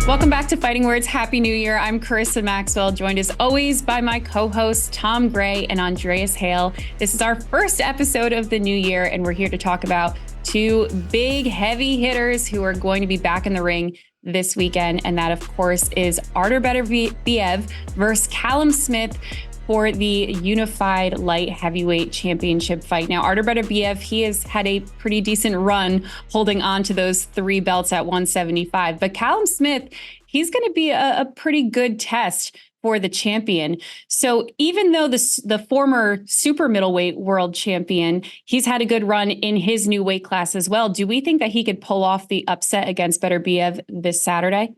Welcome back to Fighting Words. Happy New Year. I'm Carissa Maxwell, joined as always by my co-hosts Tom Gray and Andreas Hale. This is our first episode of the new year, and we're here to talk about two big heavy hitters who are going to be back in the ring this weekend. And that, of course, is Artur Beterbiev versus Callum Smith for the unified light heavyweight championship fight. Now, Artur Beterbiev, he has had a pretty decent run holding on to those three belts at 175. But Callum Smith, he's going to be a pretty good test for the champion. So even though the former super middleweight world champion, he's had a good run in his new weight class as well, do we think that he could pull off the upset against Beterbiev this Saturday?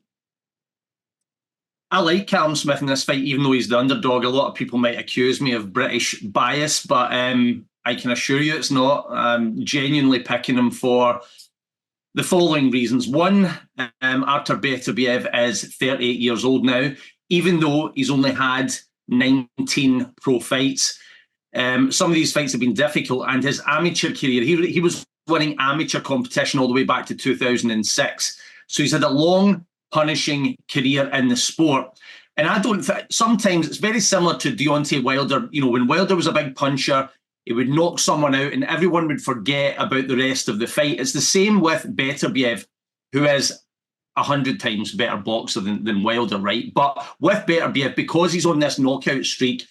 I like Callum Smith in this fight, even though he's the underdog. A lot of people might accuse me of British bias, but I can assure you it's not. I'm genuinely picking him for the following reasons. One, Artur Beterbiev is 38 years old now, even though he's only had 19 pro fights. Some of these fights have been difficult, and his amateur career, he was winning amateur competition all the way back to 2006. So he's had a long, punishing career in the sport. And I don't think, sometimes it's very similar to Deontay Wilder. You know, when Wilder was a big puncher, he would knock someone out and everyone would forget about the rest of the fight. It's the same with Beterbiev, who is 100 times better boxer than Wilder, right? But with Beterbiev, because he's on this knockout streak,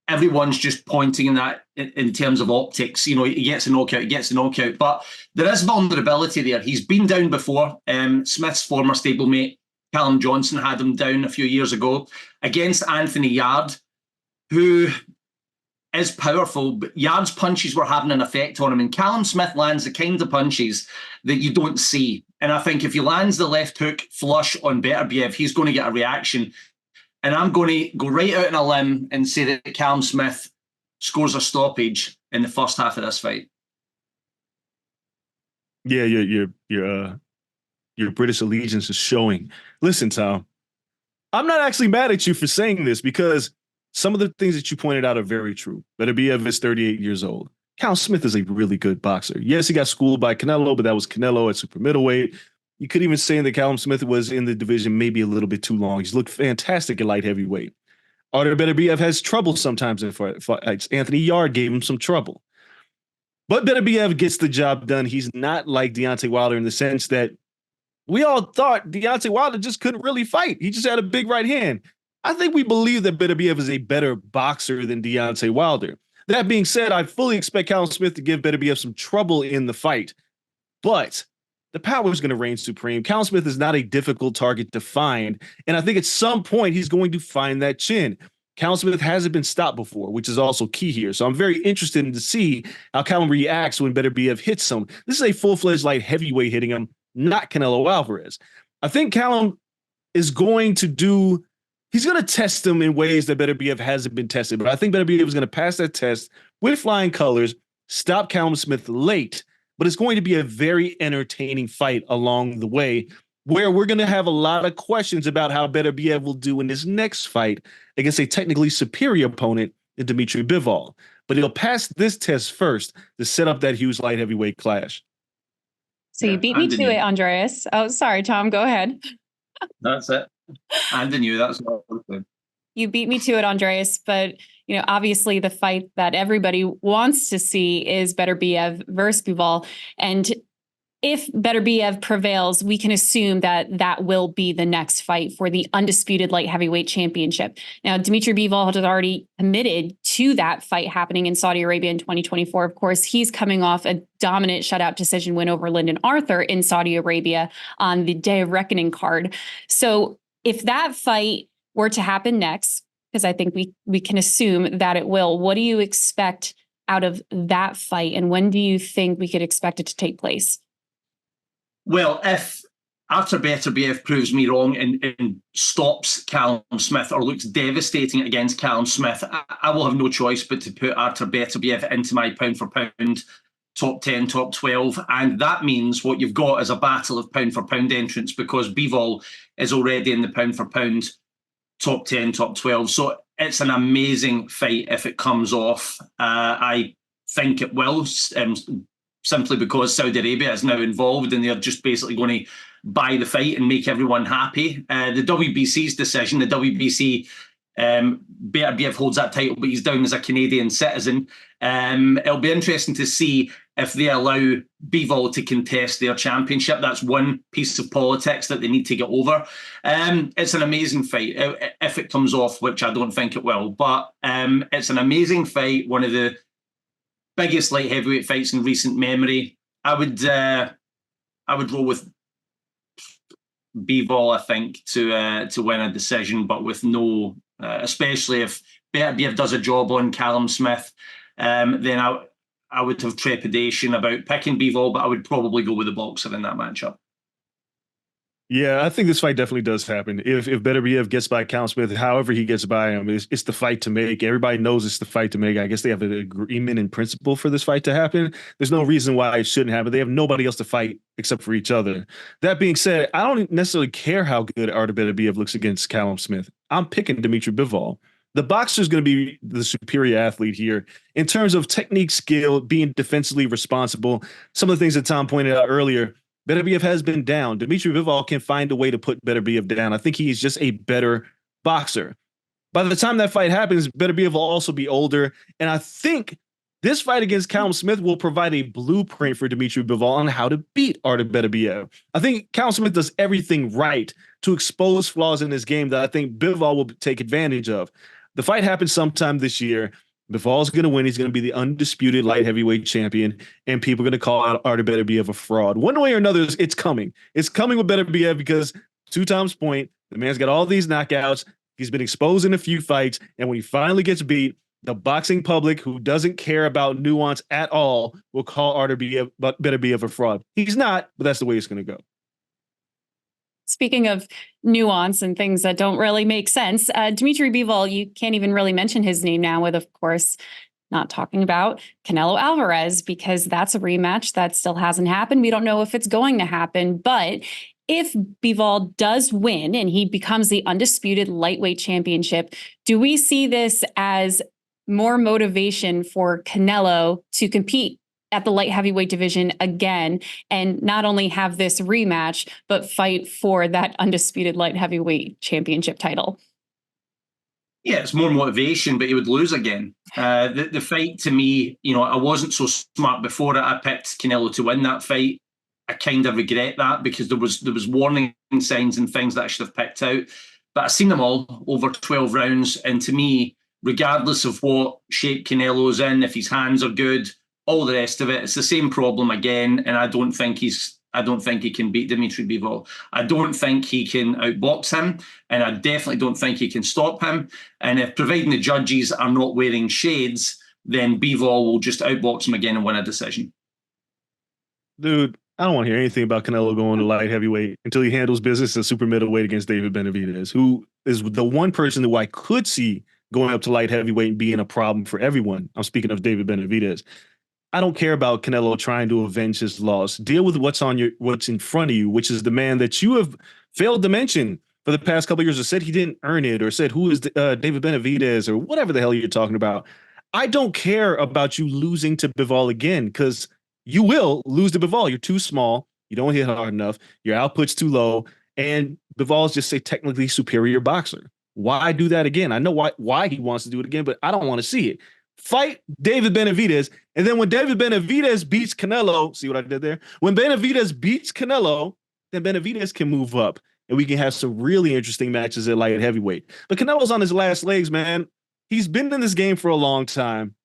everyone's just pointing in that in terms of optics. You know, he gets a knockout, But there is vulnerability there. He's been down before. Smith's former stablemate, Callum Johnson, had him down a few years ago against Anthony Yarde, who is powerful, but Yarde's punches were having an effect on him. And Callum Smith lands the kind of punches that you don't see. And I think if he lands the left hook flush on Beterbiev, he's going to get a reaction. And I'm going to go right out on a limb and say that Callum Smith scores a stoppage in the first half of this fight. Yeah, your British allegiance is showing. Listen, Tom, I'm not actually mad at you for saying this because some of the things that you pointed out are very true. Beterbiev is 38 years old. Callum Smith is a really good boxer. Yes, he got schooled by Canelo, but that was Canelo at super middleweight. You could even say that Callum Smith was in the division maybe a little bit too long. He's looked fantastic at light heavyweight. Artur Beterbiev has trouble sometimes in fights. Anthony Yarde gave him some trouble. But Beterbiev gets the job done. He's not like Deontay Wilder in the sense that we all thought Deontay Wilder just couldn't really fight. He just had a big right hand. I think we believe that Beterbiev is a better boxer than Deontay Wilder. That being said, I fully expect Callum Smith to give Beterbiev some trouble in the fight. But the power is going to reign supreme. Callum Smith is not a difficult target to find. And I think at some point he's going to find that chin. Callum Smith hasn't been stopped before, which is also key here. So I'm very interested in to see how Callum reacts when Beterbiev hits him. This is a full-fledged light heavyweight hitting him, not Canelo Alvarez. I think Callum is going to he's going to test him in ways that Beterbiev hasn't been tested. But I think Beterbiev is going to pass that test with flying colors, stop Callum Smith late. But it's going to be a very entertaining fight along the way where we're going to have a lot of questions about how Beterbiev will do in his next fight against a technically superior opponent in Dimitri Bivol. But he'll pass this test first to set up that huge light heavyweight clash. So you beat me to it, Andreas. Oh, sorry, Tom, go ahead. That's it. And the new, that's all. You beat me to it, Andreas, but you know, obviously the fight that everybody wants to see is Beterbiev versus Bivol. And if Beterbiev prevails, we can assume that that will be the next fight for the undisputed light heavyweight championship. Now, Dimitri Bivol has already committed to that fight happening in Saudi Arabia in 2024. Of course, he's coming off a dominant shutout decision win over Lyndon Arthur in Saudi Arabia on the Day of Reckoning card. So if that fight were to happen next, because I think we can assume that it will, what do you expect out of that fight? And when do you think we could expect it to take place? Well, if Artur Beterbiev proves me wrong and stops Callum Smith or looks devastating against Callum Smith, I will have no choice but to put Artur Beterbiev into my pound-for-pound top 10, top 12. And that means what you've got is a battle of pound-for-pound entrants because Bivol is already in the pound-for-pound top 10, top 12. So it's an amazing fight if it comes off. I think it will. simply because Saudi Arabia is now involved and they're just basically going to buy the fight and make everyone happy. The WBC's decision, the WBC, Beterbiev holds that title, but he's down as a Canadian citizen. It'll be interesting to see if they allow Bivol to contest their championship. That's one piece of politics that they need to get over. It's an amazing fight, if it comes off, which I don't think it will. But it's an amazing fight, one of the biggest light heavyweight fights in recent memory. I would roll with Bivol, I think, to win a decision, but with no, especially if Beterbiev does a job on Callum Smith, then I would have trepidation about picking Bivol, but I would probably go with the boxer in that matchup. Yeah, I think this fight definitely does happen. If Beterbiev gets by Callum Smith, however he gets by him, it's the fight to make. Everybody knows it's the fight to make. I guess they have an agreement in principle for this fight to happen. There's no reason why it shouldn't happen. They have nobody else to fight except for each other. That being said, I don't necessarily care how good Artur Beterbiev looks against Callum Smith. I'm picking Dimitri Bivol. The boxer is going to be the superior athlete here in terms of technique, skill, being defensively responsible. Some of the things that Tom pointed out earlier, Beterbiev has been down. Dimitri Bivol can find a way to put Beterbiev down. I think he's just a better boxer. By the time that fight happens, Beterbiev will also be older. And I think this fight against Callum Smith will provide a blueprint for Dimitri Bivol on how to beat Artur Beterbiev. I think Callum Smith does everything right to expose flaws in his game that I think Bivol will take advantage of. The fight happens sometime this year. Bivol's going to win. He's going to be the undisputed light heavyweight champion, and people are going to call out Artur Beterbiev a fraud. One way or another, it's coming. It's coming with Beterbiev because, to Tom's point, the man's got all these knockouts. He's been exposed in a few fights, and when he finally gets beat, the boxing public, who doesn't care about nuance at all, will call Artur Beterbiev a fraud. He's not, but that's the way it's going to go. Speaking of nuance and things that don't really make sense, Dimitri Bivol, you can't even really mention his name now with, of course, not talking about Canelo Alvarez, because that's a rematch that still hasn't happened. We don't know if it's going to happen, but if Bivol does win and he becomes the undisputed lightweight championship, do we see this as more motivation for Canelo to compete at the light heavyweight division again, and not only have this rematch, but fight for that undisputed light heavyweight championship title? Yeah, it's more motivation, but he would lose again. The fight, to me, I wasn't so smart before it. I picked Canelo to win that fight. I kind of regret that because there was warning signs and things that I should have picked out. But I've seen them all over 12 rounds, and to me, regardless of what shape Canelo's in, if his hands are good, all the rest of it, it's the same problem again, and I don't think he can beat Dimitri Bivol. I don't think he can outbox him, and I definitely don't think he can stop him. And if providing the judges are not wearing shades, then Bivol will just outbox him again and win a decision. Dude, I don't want to hear anything about Canelo going to light heavyweight until he handles business at super middleweight against David Benavidez, who is the one person who I could see going up to light heavyweight and being a problem for everyone. I'm speaking of David Benavidez. I don't care about Canelo trying to avenge his loss. Deal with what's in front of you, which is the man that you have failed to mention for the past couple of years, or said he didn't earn it, or said who is David Benavidez, or whatever the hell you're talking about. I don't care about you losing to Bivol again, because you will lose to Bivol. You're too small. You don't hit hard enough. Your output's too low, and Bivol's just a technically superior boxer. Why do that again? I know why he wants to do it again, but I don't want to see it. Fight David Benavidez, and then when David Benavidez beats Canelo, see what I did there? When Benavidez beats Canelo, then Benavidez can move up, and we can have some really interesting matches at light heavyweight. But Canelo's on his last legs, man. He's been in this game for a long time.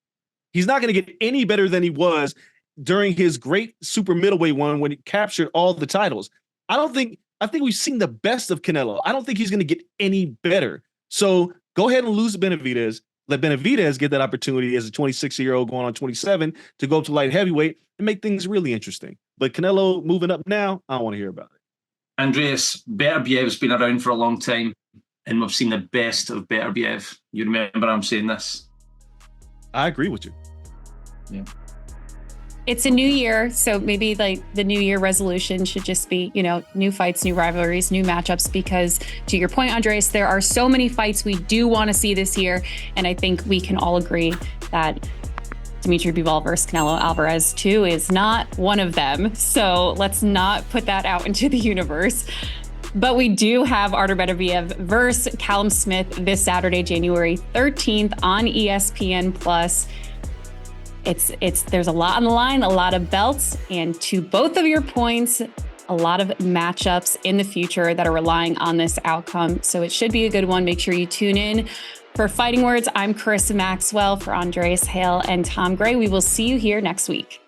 He's not going to get any better than he was during his great super middleweight one when he captured all the titles. I think we've seen the best of Canelo. I don't think he's going to get any better. So go ahead and lose to Benavidez. Let Benavidez get that opportunity as a 26-year-old going on 27 to go up to light heavyweight and make things really interesting. But Canelo moving up now, I don't want to hear about it. Andreas, Beterbiev's been around for a long time, and we've seen the best of Beterbiev. You remember I'm saying this? I agree with you. Yeah. It's a new year, so maybe like the new year resolution should just be, new fights, new rivalries, new matchups, because to your point, Andreas, there are so many fights we do want to see this year. And I think we can all agree that Dimitri Bivol versus Canelo Alvarez too is not one of them. So let's not put that out into the universe. But we do have Artur Beterbiev versus Callum Smith this Saturday, January 13th on ESPN Plus. There's a lot on the line, a lot of belts, and to both of your points, a lot of matchups in the future that are relying on this outcome. So it should be a good one. Make sure you tune in. For Fighting Words, I'm Carissa Maxwell. For Andreas, Hale, and Tom Gray, we will see you here next week.